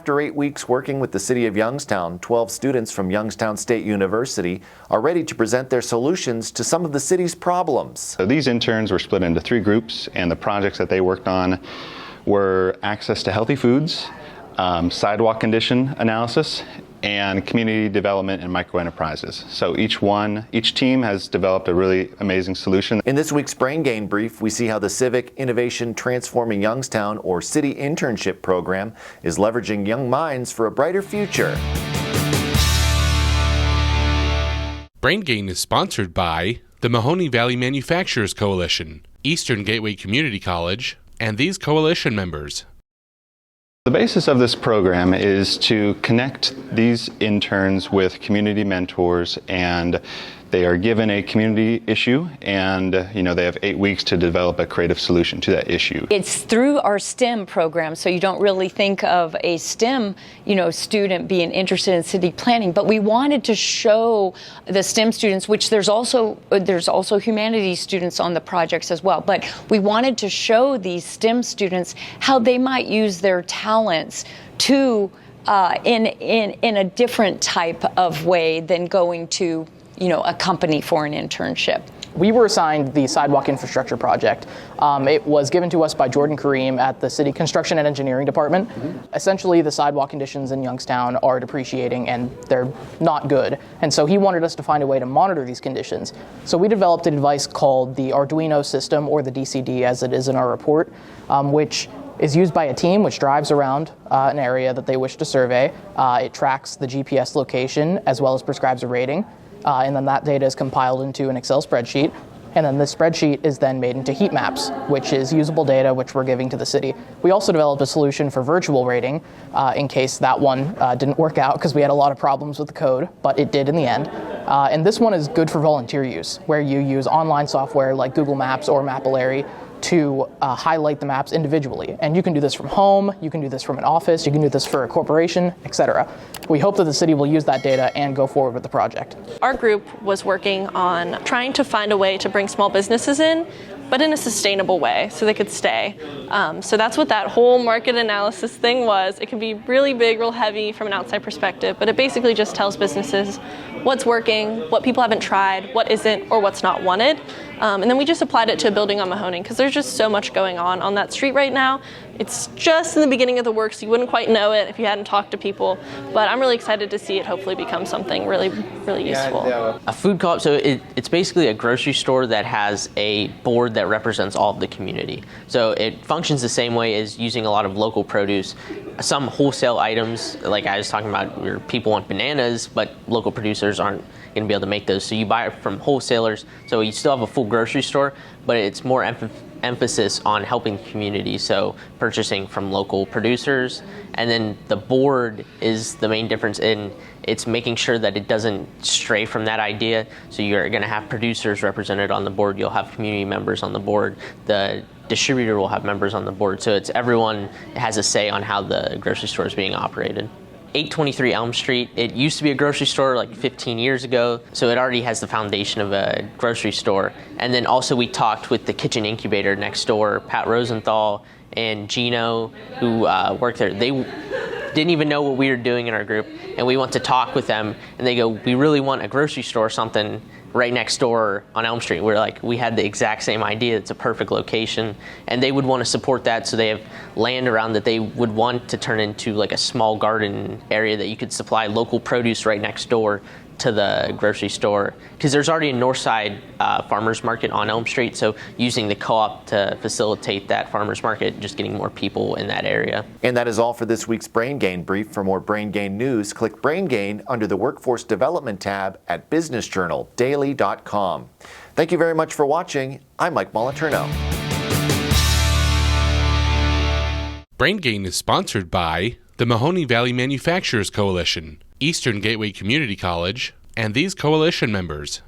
after 8 weeks working with the City of Youngstown, 12 students from Youngstown State University are ready to present their solutions to some of the city's problems. So these interns were split into 3 groups, and the projects that they worked on were access to healthy foods, sidewalk condition analysis, and community development and microenterprises. So each team has developed a really amazing solution. In this week's Brain Gain Brief, we see how the Civic Innovation Transforming Youngstown, or CITY Internship Program, is leveraging young minds for a brighter future. Brain Gain is sponsored by the Mahoning Valley Manufacturers Coalition, Eastern Gateway Community College, and these coalition members. The basis of this program is to connect these interns with community mentors, and they are given a community issue, and they have 8 weeks to develop a creative solution to that issue. It's through our STEM program, so you don't really think of a STEM student being interested in city planning, but we wanted to show the STEM students, which there's also humanities students on the projects as well, but we wanted to show these STEM students how they might use their talents to in a different type of way than going to a company for an internship. We were assigned the sidewalk infrastructure project. It was given to us by Jordan Kareem at the City Construction and Engineering Department. Essentially, the sidewalk conditions in Youngstown are depreciating and they're not good. And so he wanted us to find a way to monitor these conditions. So we developed a device called the Arduino system, or the DCD as it is in our report, which is used by a team which drives around an area that they wish to survey. It tracks the GPS location as well as prescribes a rating. And then that data is compiled into an Excel spreadsheet. And then this spreadsheet is then made into heat maps, which is usable data which we're giving to the city. We also developed a solution for virtual rating in case that one didn't work out, because we had a lot of problems with the code, but it did in the end. And this one is good for volunteer use, where you use online software like Google Maps or Mapillary to highlight the maps individually. And you can do this from home, you can do this from an office, you can do this for a corporation, etc. We hope that the city will use that data and go forward with the project. Our group was working on trying to find a way to bring small businesses in, but in a sustainable way so they could stay. So that's what that whole market analysis thing was. It can be really big, real heavy from an outside perspective, but it basically just tells businesses what's working, what people haven't tried, what isn't, or what's not wanted. And then we just applied it to a building on Mahoning, because there's just so much going on that street right now. It's just in the beginning of the work, so you wouldn't quite know it if you hadn't talked to people. But I'm really excited to see it hopefully become something really, really useful. A food co-op, so it's basically a grocery store that has a board that represents all of the community. So it functions the same way as using a lot of local produce. Some wholesale items, like I was talking about, where people want bananas, but local producers aren't going to be able to make those. So you buy it from wholesalers. So you still have a full grocery store, but it's more emphasis on helping the community. So purchasing from local producers. And then the board is the main difference in it's making sure that it doesn't stray from that idea. So you're going to have producers represented on the board. You'll have community members on the board. The distributor will have members on the board. So it's everyone has a say on how the grocery store is being operated. 823 Elm Street, it used to be a grocery store like 15 years ago, so it already has the foundation of a grocery store. And then also we talked with the kitchen incubator next door, Pat Rosenthal and Gino, who worked there. They didn't even know what we were doing in our group, and we went to talk with them, and they go, we really want a grocery store or something right next door on Elm Street. We're like, we had the exact same idea. It's a perfect location, and they would want to support that. So they have land around that they would want to turn into like a small garden area that you could supply local produce right next door to the grocery store, because there's already a north side farmers market on Elm Street, so using the co-op to facilitate that farmers market, just getting more people in that area. And that is all for this week's Brain Gain Brief. For more Brain Gain news, click Brain Gain under the Workforce Development tab at businessjournaldaily.com. Thank you very much for watching. I'm Mike Moliterno. Brain Gain is sponsored by the Mahoning Valley Manufacturers Coalition, Eastern Gateway Community College, and these coalition members.